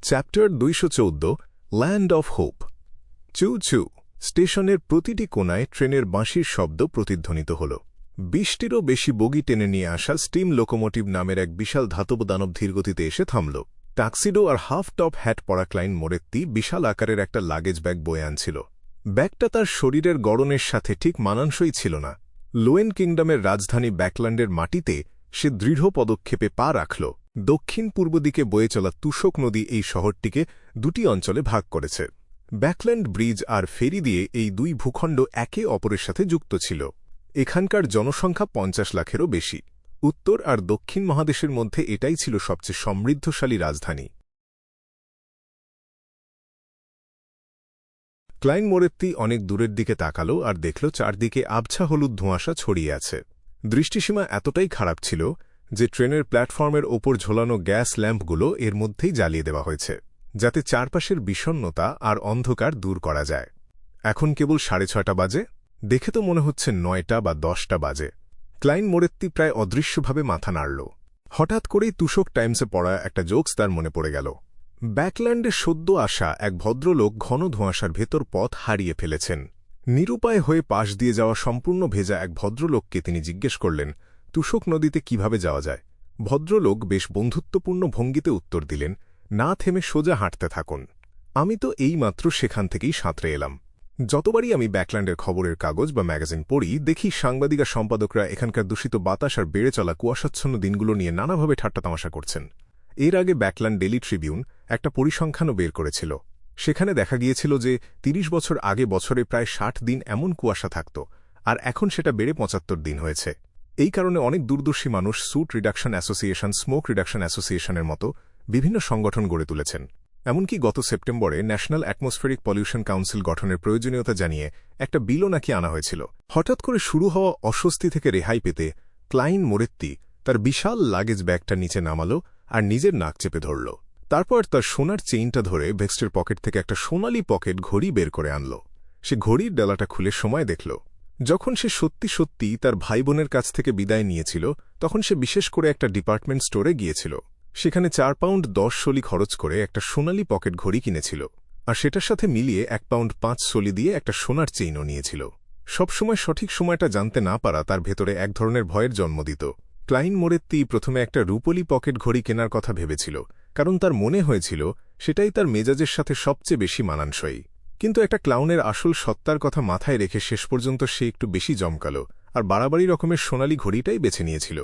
Chapter ২১৪ land of hope. চু চু স্টেশনের প্রতিটি কোণায় ট্রেনের বাঁশির শব্দ প্রতিধ্বনিত হল। ২০টিরও বেশি বগি টেনে নিয়ে আসা স্টিম লোকোমোটিভ নামের এক বিশাল ধাতব দানব ধীরগতিতে এসে থামল। টাক্সিডো আর হাফ টপ হ্যাট পরা ক্লাইন মোরেত্তি বিশাল আকারের একটা লাগেজ ব্যাগ বয়ে আনছিল। ব্যাগটা তার শরীরের গড়নের সাথে ঠিক মানানসই ছিল না। লোয়েন কিংডমের রাজধানী ব্যাকল্যান্ডের মাটিতে সে দৃঢ় পদক্ষেপে পা রাখল। দক্ষিণ পূর্ব দিকে বয়ে চলা তুষক নদী এই শহরটিকে দুটি অঞ্চলে ভাগ করেছে। ব্যাকল্যান্ড ব্রিজ আর ফেরি দিয়ে এই দুই ভূখণ্ড একে অপরের সাথে যুক্ত ছিল। এখানকার জনসংখ্যা ৫০ লাখেরও বেশি। উত্তর আর দক্ষিণ মহাদেশের মধ্যে এটাই ছিল সবচেয়ে সমৃদ্ধশালী রাজধানী। ক্লাইন মোরেত্তি অনেক দূরের দিকে তাকাল আর দেখল চারদিকে আবছা হলুদ ধোঁয়াশা ছড়িয়ে আছে। দৃষ্টিসীমা এতটাই খারাপ ছিল যে ট্রেনের প্ল্যাটফর্মের ওপর ঝোলানো গ্যাস ল্যাম্পগুলো এর মধ্যেই জ্বালিয়ে দেওয়া হয়েছে, যাতে চারপাশের বিষণ্ণতা আর অন্ধকার দূর করা যায়। এখন কেবল ৬:৩০ বাজে। দেখে তো মনে হচ্ছে ৯টা বা ১০টা বাজে। ক্লাইন মোরেত্তি প্রায় অদৃশ্যভাবে মাথা নাড়ল। হঠাৎ করেই তুষক টাইমসে পড়া একটা জোকস তার মনে পড়ে গেল। ব্যাকল্যান্ডে সদ্য আসা এক ভদ্রলোক ঘন ধোঁয়াশার ভেতর পথ হারিয়ে ফেলেছেন। নিরুপায় হয়ে পাশ দিয়ে যাওয়া সম্পূর্ণ ভেজা এক ভদ্রলোককে তিনি জিজ্ঞেস করলেন, তুষক নদীতে কিভাবে যাওয়া যায়? ভদ্রলোক বেশ বন্ধুত্বপূর্ণ ভঙ্গিতে উত্তর দিলেন, না থেমে সোজা হাঁটতে থাকুন। আমি তো এইমাত্র সেখান থেকেই সাঁতরে এলাম। যতবারই আমি ব্যাকল্যান্ডের খবরের কাগজ বা ম্যাগাজিন পড়ি, দেখি সাংবাদিক আর সম্পাদকরা এখানকার দূষিত বাতাস আর বেড়ে চলা কুয়াশাচ্ছন্ন দিনগুলো নিয়ে নানাভাবে ঠাট্টা তামাশা করছেন। এর আগে ব্যাকল্যান্ড ডেইলি ট্রিবিউন একটা পরিসংখ্যানও বের করেছিল। সেখানে দেখা গিয়েছিল যে ৩০ বছর আগে বছরে প্রায় ৬০ দিন এমন কুয়াশা থাকত, আর এখন সেটা বেড়ে ৭৫ দিন হয়েছে। এই কারণে অনেক দূরদর্শী মানুষ soot reduction association, smoke reduction অ্যাসোসিয়েশনের মতো বিভিন্ন সংগঠন গড়ে তুলেছেন। এমনকি গত সেপ্টেম্বরে ন্যাশনাল অ্যাটমসফেরিক পলিউশন কাউন্সিল গঠনের প্রয়োজনীয়তা জানিয়ে একটা বিলও নাকি আনা হয়েছিল। হঠাৎ করে শুরু হওয়া অস্বস্তি থেকে রেহাই পেতে ক্লাইন মোরেত্তি তার বিশাল লাগেজ ব্যাগটা নিচে নামাল আর নিজের নাক চেপে ধরল। তারপর তার সোনার চেইনটা ধরে ভেস্টের পকেট থেকে একটা সোনালি পকেট ঘড়ি বের করে আনল। সে ঘড়ির ডালাটা খুলে সময় দেখল। যখন সে সত্যি সত্যি তার ভাইবোনের কাছ থেকে বিদায় নিয়েছিল, তখন সে বিশেষ করে একটা ডিপার্টমেন্ট স্টোরে গিয়েছিল। সেখানে ৪ পাউন্ড ১০ সলি খরচ করে একটা সোনালি পকেট ঘড়ি কিনেছিল, আর সেটার সাথে মিলিয়ে ১ পাউন্ড ৫ সলি দিয়ে একটা সোনার চেইনও নিয়েছিল। সবসময় সঠিক সময়টা জানতে না পারা তার ভেতরে এক ধরনের ভয়ের জন্ম দিত। ক্লাইন মোরেত্তি প্রথমে একটা রূপলি পকেট ঘড়ি কেনার কথা ভেবেছিল, কারণ তার মনে হয়েছিল সেটাই তার মেজাজের সাথে সবচেয়ে বেশি মানানসই। কিন্তু একটা ক্লাউনের আসল সত্তার কথা মাথায় রেখে শেষ পর্যন্ত সে একটু বেশি জমকাল আর বাড়াবাড়ি রকমের সোনালি ঘড়িটাই বেছে নিয়েছিল।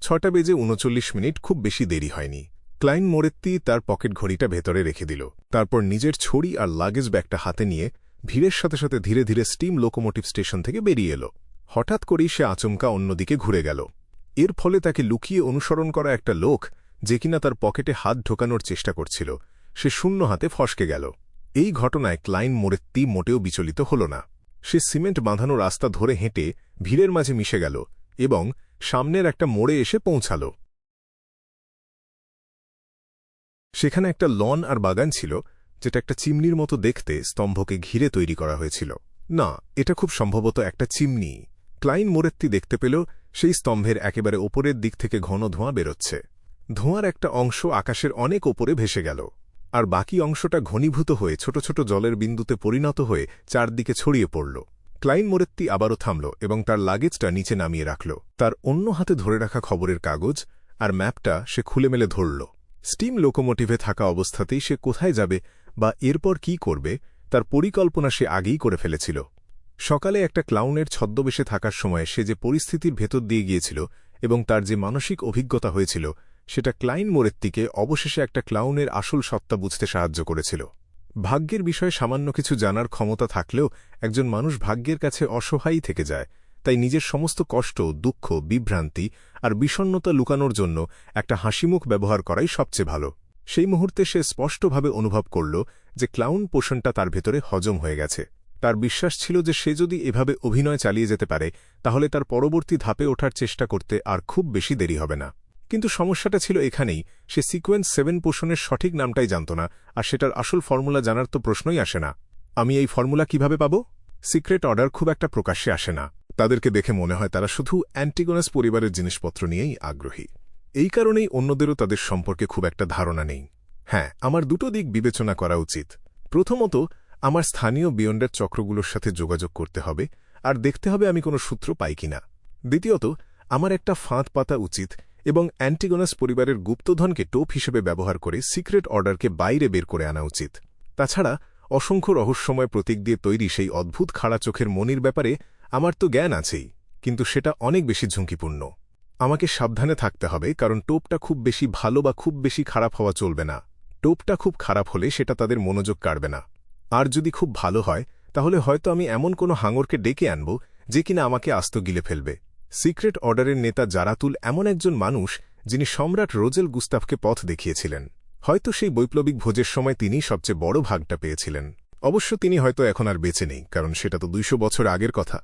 ৬:৩৯ খুব বেশি দেরি হয়নি। ক্লাইন মোরেত্তি তার পকেট ঘড়িটা ভেতরে রেখে দিল। তারপর নিজের ছড়ি আর লাগেজ ব্যাগটা হাতে নিয়ে ভিড়ের সাথে সাথে ধীরে ধীরে স্টিম লোকোমোটিভ স্টেশন থেকে বেরিয়ে এল। হঠাৎ করেই সে আচমকা অন্যদিকে ঘুরে গেল। এর ফলে তাকে লুকিয়ে অনুসরণ করা একটা লোক, যে কিনা তার পকেটে হাত ঢোকানোর চেষ্টা করছিল, সে শূন্য হাতে ফসকে গেল। এই ঘটনায় ক্লাইন মোরেত্তি মোটেও বিচলিত হল না। সে সিমেন্ট বাঁধানো রাস্তা ধরে হেঁটে ভিড়ের মাঝে মিশে গেল এবং সামনের একটা মোড়ে এসে পৌঁছাল। সেখানে একটা লন আর বাগান ছিল, যেটা একটা চিমনির মতো দেখতে স্তম্ভকে ঘিরে তৈরি করা হয়েছিল। না, এটা খুব সম্ভবত একটা চিমনি। ক্লাইন মোরেত্তি দেখতে পেল সেই স্তম্ভের একেবারে ওপরের দিক থেকে ঘন ধোঁয়া বেরোচ্ছে। ধোঁয়ার একটা অংশ আকাশের অনেক ওপরে ভেসে গেল, আর বাকি অংশটা ঘনীভূত হয়ে ছোট ছোট জলের বিন্দুতে পরিণত হয়ে চারদিকে ছড়িয়ে পড়ল। ক্লাইন মোরেত্তি আবারও থামল এবং তার লাগেজটা নিচে নামিয়ে রাখল। তার অন্য হাতে ধরে রাখা খবরের কাগজ আর ম্যাপটা সে খুলে মেলে ধরল। স্টিম লোকোমোটিভে থাকা অবস্থাতেই সে কোথায় যাবে বা এরপর কি করবে তার পরিকল্পনা সে আগেই করে ফেলেছিল। সকালে একটা ক্লাউনের ছদ্মবেশে থাকার সময় সে যে পরিস্থিতির ভেতর দিয়ে গিয়েছিল এবং তার যে মানসিক অভিজ্ঞতা হয়েছিল, সেটা ক্লাইন মোরেত্তিকে অবশেষে একটা ক্লাউনের আসল সত্তা বুঝতে সাহায্য করেছিল। ভাগ্যের বিষয়ে সামান্য কিছু জানার ক্ষমতা থাকলেও একজন মানুষ ভাগ্যের কাছে অসহায়ই থেকে যায়। তাই নিজের সমস্ত কষ্ট, দুঃখ, বিভ্রান্তি আর বিষণ্ণতা লুকানোর জন্য একটা হাসিমুখ ব্যবহার করাই সবচেয়ে ভালো। সেই মুহূর্তে সে স্পষ্টভাবে অনুভব করল যে ক্লাউন পোষণটা তার ভেতরে হজম হয়ে গেছে। তার বিশ্বাস ছিল যে সে যদি এভাবে অভিনয় চালিয়ে যেতে পারে, তাহলে তার পরবর্তী ধাপে ওঠার চেষ্টা করতে আর খুব বেশি দেরি হবে না। কিন্তু সমস্যাটা ছিল এখানেই, সে সিকোয়েন্স 7 পোষণের সঠিক নামটাই জানত না, আর সেটার আসল ফর্মুলা জানার তো প্রশ্নই আসে না। আমি এই ফর্মুলা কিভাবে পাব? সিক্রেট অর্ডার খুব একটা প্রকাশ্যে আসে না। তাদেরকে দেখে মনে হয় তারা শুধু অ্যান্টিগোনাস পরিবারের জিনিসপত্র নিয়েই আগ্রহী। এই কারণেই অন্যদেরও তাদের সম্পর্কে খুব একটা ধারণা নেই। হ্যাঁ, আমার দুটো দিক বিবেচনা করা উচিত। প্রথমত, আমার স্থানীয় বিয়ন্ডের চক্রগুলোর সাথে যোগাযোগ করতে হবে আর দেখতে হবে আমি কোনো সূত্র পাই কিনা। দ্বিতীয়ত, আমার একটা ফাঁদ পাতা উচিত এবং অ্যান্টিগোনাস পরিবারের গুপ্তধনকে টোপ হিসেবে ব্যবহার করে সিক্রেট অর্ডারকে বাইরে বের করে আনা উচিত। তাছাড়া অসংখ্য রহস্যময় প্রতীক দিয়ে তৈরি সেই অদ্ভুত খাড়া চোখের মণির ব্যাপারে আমার তো জ্ঞান আছেই, কিন্তু সেটা অনেক বেশি ঝুঁকিপূর্ণ। আমাকে সাবধানে থাকতে হবে, কারণ টোপটা খুব বেশি ভালো বা খুব বেশি খারাপ হওয়া চলবে না। টোপটা খুব খারাপ হলে সেটা তাদের মনোযোগ কাড়বে না, আর যদি খুব ভালো হয় তাহলে হয়তো আমি এমন কোনো হাঙরকে ডেকে আনব যে কিনা আমাকে আস্ত গিলে ফেলবে। সিক্রেট অর্ডারের নেতা জারাতুল এমন একজন মানুষ যিনি সম্রাট রোজেল গুস্তাফকে পথ দেখিয়েছিলেন। হয়তো সেই বৈপ্লবিক ভোজের সময় তিনি সবচেয়ে বড় ভাগটা পেয়েছিলেন। অবশ্য তিনি হয়তো এখন আর বেঁচে নেই, কারণ সেটা তো 200 বছর আগের কথা।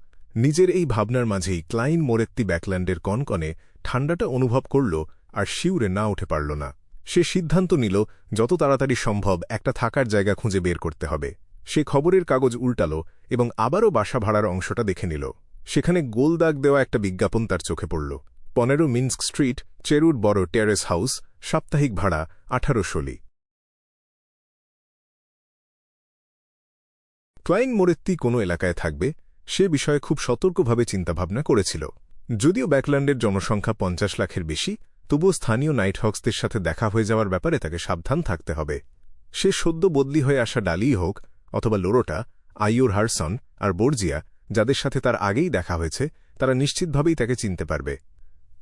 নিজের এই ভাবনার মাঝেই ক্লাইন মোরেত্তি ব্যাকল্যান্ডের কনকনে ঠান্ডাটা অনুভব করল আর শিউরে না উঠে পারল না। সে সিদ্ধান্ত নিল যত তাড়াতাড়ি সম্ভব একটা থাকার জায়গা খুঁজে বের করতে হবে। সে খবরের কাগজ উল্টাল এবং আবারও বাসা ভাড়ার অংশটা দেখে নিল। সেখানে গোল দাগ দেওয়া একটা বিজ্ঞাপন তার চোখে পড়ল। 15 মিন্স্ক স্ট্রিট, চেরুড বড় টেরেস হাউস, সাপ্তাহিক ভাড়া 1800 লি। ক্লাইন মোরেত্তি কোনো এলাকায় থাকবে সে বিষয়ে খুব সতর্কভাবে চিন্তাভাবনা করেছিল। যদিও ব্যাকল্যান্ডের জনসংখ্যা 50 লাখের বেশি, তবুও স্থানীয় নাইটহক্সদের সাথে দেখা হয়ে যাওয়ার ব্যাপারে তাকে সাবধান থাকতে হবে। সে সদ্য বদলি হয়ে আসা ডালিই হোক অথবা লোরোটা, আইওর হারসন আর বর্জিয়া, যাদের সাথে তার আগেই দেখা হয়েছে, তারা নিশ্চিতভাবেই তাকে চিনতে পারবে।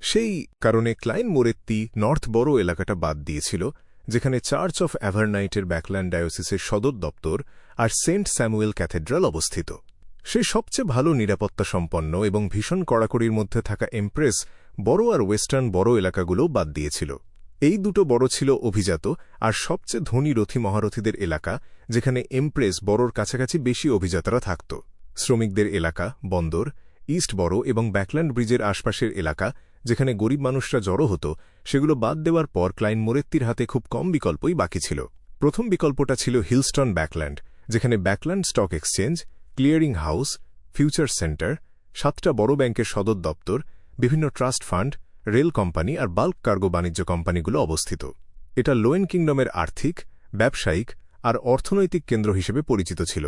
সেই কারণে ক্লাইন মোরেত্তি নর্থ বড়ো এলাকাটা বাদ দিয়েছিল, যেখানে চার্চ অফ অ্যাভারনাইটের ব্যাকল্যান্ড ডায়োসিসের সদর দপ্তর আর সেন্ট স্যামুয়েল ক্যাথেড্রাল অবস্থিত। সে সবচেয়ে ভালো নিরাপত্তা সম্পন্ন এবং ভীষণ কড়াকড়ির মধ্যে থাকা এমপ্রেস বড়ো আর ওয়েস্টার্ন বড়ো এলাকাগুলো বাদ দিয়েছিল। এই দুটো বড় ছিল অভিজাত আর সবচেয়ে ধনী রথী মহারথীদের এলাকা, যেখানে এমপ্রেস বড়োর কাছাকাছি বেশি অভিজাতরা থাকত। শ্রমিকদের এলাকা, বন্দর, ইস্ট বড়ো এবং ব্যাকল্যান্ড ব্রিজের আশপাশের এলাকা, যেখানে গরিব মানুষরা জড়ো হতো, সেগুলো বাদ দেওয়ার পর ক্লাইন মোরেত্তির হাতে খুব কম বিকল্পই বাকি ছিল। প্রথম বিকল্পটা ছিল হিলস্টন ব্যাকল্যান্ড, যেখানে ব্যাকল্যান্ড stock exchange, clearing house, future centre, 7টা বড় ব্যাংকের সদর দপ্তর, বিভিন্ন ট্রাস্ট ফান্ড, রেল কোম্পানি আর বাল্ক কার্গো বাণিজ্য কোম্পানিগুলো অবস্থিত। এটা লোয়েন কিংডমের আর্থিক, ব্যবসায়িক আর অর্থনৈতিক কেন্দ্র হিসেবে পরিচিত ছিল।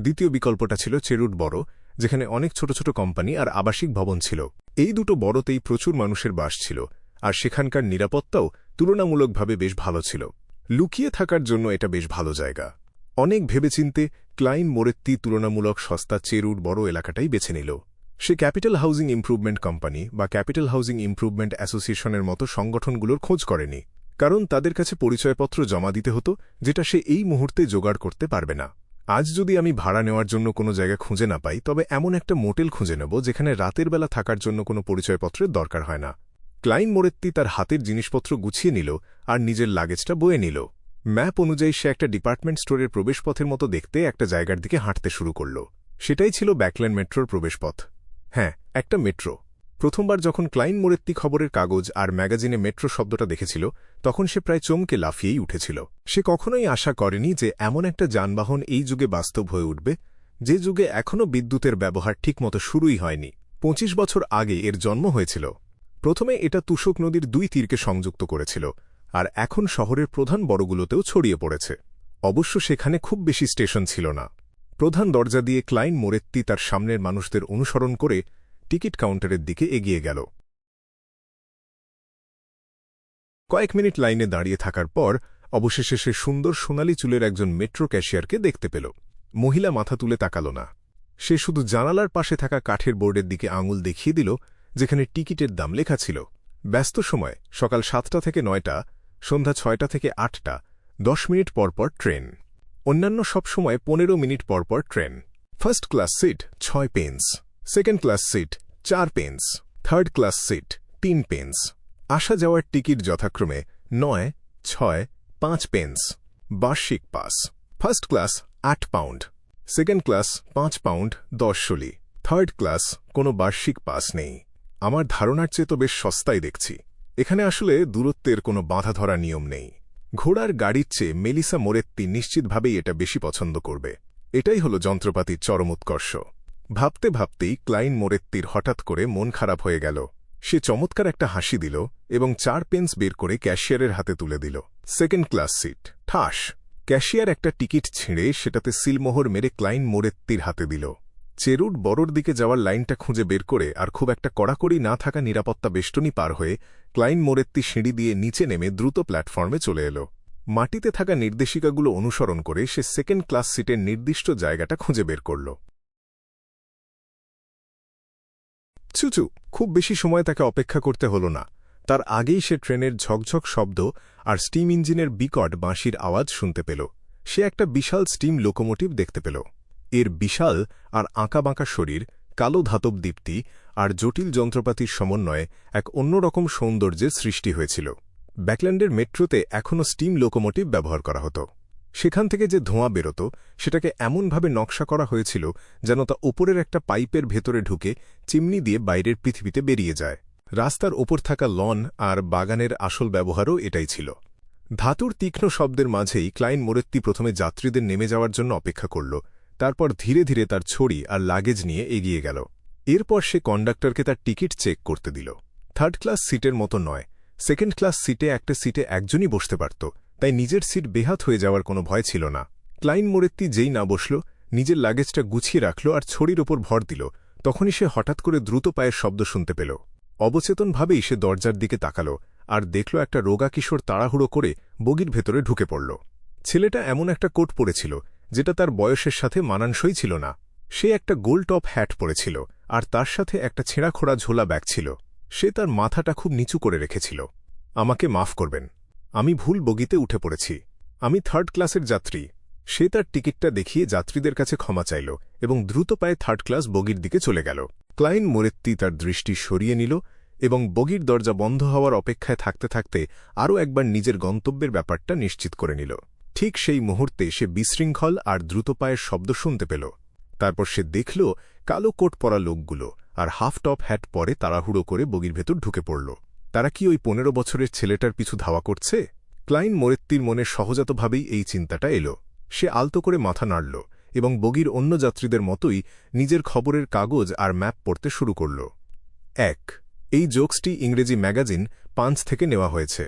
দ্বিতীয় বিকল্পটা ছিল চেরুড বড়ো, যেখানে অনেক ছোট ছোট কোম্পানি আর আবাসিক ভবন ছিল। এই দুটো বড়তেই প্রচুর মানুষের বাস ছিল, আর সেখানকার নিরাপত্তাও তুলনামূলকভাবে বেশ ভালো ছিল। লুকিয়ে থাকার জন্য এটা বেশ ভালো জায়গা। অনেক ভেবেচিন্তে ক্লাইন মোরেত্তি তুলনামূলক সস্তা চেরুড বড়ো এলাকাটাই বেছে নিল। সে ক্যাপিটাল হাউজিং ইমপ্রুভমেন্ট কোম্পানি বা ক্যাপিটাল হাউজিং ইমপ্রুভমেন্ট অ্যাসোসিয়েশনের মতো সংগঠনগুলোর খোঁজ করেনি, কারণ তাদের কাছে পরিচয়পত্র জমা দিতে হতো, যেটা সে এই মুহূর্তে জোগাড় করতে পারবে না। আজ যদি আমি ভাড়া নেওয়ার জন্য কোনো জায়গা খুঁজে না পাই, তবে এমন একটা মোটেল খুঁজে নেব যেখানে রাতের বেলা থাকার জন্য কোনো পরিচয়পত্রের দরকার হয় না। ক্লাইন মোরেত্তি তার হাতের জিনিসপত্র গুছিয়ে নিল আর নিজের লাগেজটা বয়ে নিল। ম্যাপ অনুযায়ী সে একটা ডিপার্টমেন্ট স্টোরের প্রবেশপথের মতো দেখতে একটা জায়গার দিকে হাঁটতে শুরু করল। সেটাই ছিল ব্যাকল্যান্ড মেট্রোর প্রবেশপথ। হ্যাঁ, একটা মেট্রো। প্রথমবার যখন ক্লাইন মোরেত্তি খবরের কাগজ আর ম্যাগাজিনে মেট্রো শব্দটা দেখেছিল, তখন সে প্রায় চমকে লাফিয়েই উঠেছিল। সে কখনোই আশা করেনি যে এমন একটা যানবাহন এই যুগে বাস্তব হয়ে উঠবে, যে যুগে এখনও বিদ্যুতের ব্যবহার ঠিকমতো শুরুই হয়নি। 25 বছর আগে এর জন্ম হয়েছিল। প্রথমে এটা তুষক নদীর 2 তীরকে সংযুক্ত করেছিল, আর এখন শহরের প্রধান বড়গুলোতেও ছড়িয়ে পড়েছে। অবশ্য সেখানে খুব বেশি স্টেশন ছিল না। প্রধান দরজা দিয়ে ক্লাইন মোরেত্তি তার সামনের মানুষদের অনুসরণ করে টিকিট কাউন্টারের দিকে এগিয়ে গেল। কয়েক মিনিট লাইনে দাঁড়িয়ে থাকার পর অবশেষে সে সুন্দর সোনালি চুলের একজন মেট্রো ক্যাশিয়ারকে দেখতে পেল। মহিলা মাথা তুলে তাকাল না। সে শুধু জানালার পাশে থাকা কাঠের বোর্ডের দিকে আঙুল দেখিয়ে দিল, যেখানে টিকিটের দাম লেখা ছিল। ব্যস্ত সময় সকাল 7টা থেকে 9টা, সন্ধ্যা 6টা থেকে 8টা, 10 মিনিট পরপর ট্রেন। অন্যান্য সব সময় 15 মিনিট পরপর train. First class seat 6 pence, second class seat 4 pence, third class seat 3 pence. আসা যাওয়ার টিকিট যথাক্রমে 9, 6, 5 পেন্স। বার্ষিক pass. First class 8 pound, second class 5 pound 10 shilling, third class কোনো বার্ষিক পাস নেই। আমার ধারণার চেয়ে তো বেশ সস্তাই দেখছি। এখানে আসলে দূরত্বের কোনো বাঁধা ধরা নিয়ম নেই। ঘোড়ার গাড়ির চেয়ে মেলিসা মোরেত্তি নিশ্চিতভাবেই এটা বেশি পছন্দ করবে। এটাই হলো যন্ত্রপাতির চরম উৎকর্ষ। ভাবতে ভাবতেই ক্লাইন মোরেত্তির হঠাৎ করে মন খারাপ হয়ে গেল। সে চমৎকার একটা হাসি দিল এবং 4 পেন্স বের করে ক্যাশিয়ারের হাতে তুলে দিল। Second class seat. ঠাস! ক্যাশিয়ার একটা টিকিট ছিঁড়ে সেটাতে সিলমোহর মেরে ক্লাইন মোরেত্তির হাতে দিল। চেরুট বড়োর দিকে যাওয়ার লাইনটা খুঁজে বের করে আর খুব একটা কড়াকড়ি না থাকা নিরাপত্তা বেষ্টনী পার হয়ে ক্লাইন মোরেত্তি সিঁড়ি দিয়ে নিচে নেমে দ্রুত প্ল্যাটফর্মে চলে এলো। মাটিতে থাকা নির্দেশিকাগুলো অনুসরণ করে সে সেকেন্ড ক্লাস সিটের নির্দিষ্ট জায়গাটা খুঁজে বের করল। চুচু! খুব বেশি সময় তাকে অপেক্ষা করতে হল না। তার আগেই সে ট্রেনের ঝকঝক শব্দ আর স্টিম ইঞ্জিনের বিকট বাঁশির আওয়াজ শুনতে পেল। সে একটা বিশাল স্টিম লোকোমোটিভ দেখতে পেল। এর বিশাল আর আঁকাবাঁকা শরীর, কালো ধাতব দীপ্তি আর জটিল যন্ত্রপাতির সমন্বয়ে এক অন্যরকম সৌন্দর্যের সৃষ্টি হয়েছিল। ব্যাকল্যান্ডের মেট্রোতে এখনও স্টিম লোকোমোটিভ ব্যবহার করা হতো। সেখান থেকে যে ধোঁয়া বেরোত সেটাকে এমনভাবে নকশা করা হয়েছিল যেন তা ওপরের একটা পাইপের ভেতরে ঢুকে চিমনি দিয়ে বাইরের পৃথিবীতে বেরিয়ে যায়। রাস্তার ওপর থাকা লন আর বাগানের আসল ব্যবহারও এটাই ছিল। ধাতুর তীক্ষ্ণ শব্দের মাঝেই ক্লাইন মোরেত্তি প্রথমে যাত্রীদের নেমে যাওয়ার জন্য অপেক্ষা করল, তারপর ধীরে ধীরে তার ছড়ি আর লাগেজ নিয়ে এগিয়ে গেল। এরপর সে কন্ডাক্টরকে তার টিকিট চেক করতে দিল। থার্ড ক্লাস সিটের মতো নয়, সেকেন্ড ক্লাস সিটে একটা সিটে একজনই বসতে পারত, তাই নিজের সিট বেহাত হয়ে যাওয়ার কোনো ভয় ছিল না। ক্লাইন মোরেত্তি যেই না বসল, নিজের লাগেজটা গুছিয়ে রাখল আর ছড়ির ওপর ভর দিল, তখনই সে হঠাৎ করে দ্রুত পায়ের শব্দ শুনতে পেল। অবচেতনভাবেই সে দরজার দিকে তাকাল আর দেখল একটা রোগা কিশোর তাড়াহুড়ো করে বগির ভেতরে ঢুকে পড়ল। ছেলেটা এমন একটা কোট পরেছিল যেটা তার বয়সের সাথে মানানসই ছিল না। সে একটা গোল টপ হ্যাট পরেছিল আর তার সাথে একটা ছেঁড়াখোড়া ঝোলা ব্যাগ ছিল। সে তার মাথাটা খুব নিচু করে রেখেছিল। আমাকে মাফ করবেন, আমি ভুল বগিতে উঠে পড়েছি। আমি থার্ড ক্লাসের যাত্রী। সে তার টিকিটটা দেখিয়ে যাত্রীদের কাছে ক্ষমা চাইল এবং দ্রুত পায়ে থার্ড ক্লাস বগির দিকে চলে গেল। ক্লাইন মোরেত্তি তার দৃষ্টি সরিয়ে নিল এবং বগির দরজা বন্ধ হওয়ার অপেক্ষায় থাকতে থাকতে আরও একবার নিজের গন্তব্যের ব্যাপারটা নিশ্চিত করে নিল। ঠিক সেই মুহূর্তে সে বিশৃঙ্খল আর দ্রুত পায়ের শব্দ শুনতে পেল। তারপর সে দেখল কালো কোট পরা লোকগুলো আর হাফ টপ হ্যাট পরে তাড়াহুড়ো করে বগির ভেতর ঢুকে পড়ল। তারা কি ওই 15 বছরের ছেলেটার পিছু ধাওয়া করছে? ক্লাইন মোরেত্তির মনে সহজাতভাবেই এই চিন্তাটা এলো। সে আলতো করে মাথা নাড়ল এবং বগির অন্য যাত্রীদের মতোই নিজের খবরের কাগজ আর ম্যাপ পড়তে শুরু করল। 1. এই জোকসটি ইংরেজি ম্যাগাজিন পাঞ্চ থেকে নেওয়া হয়েছে।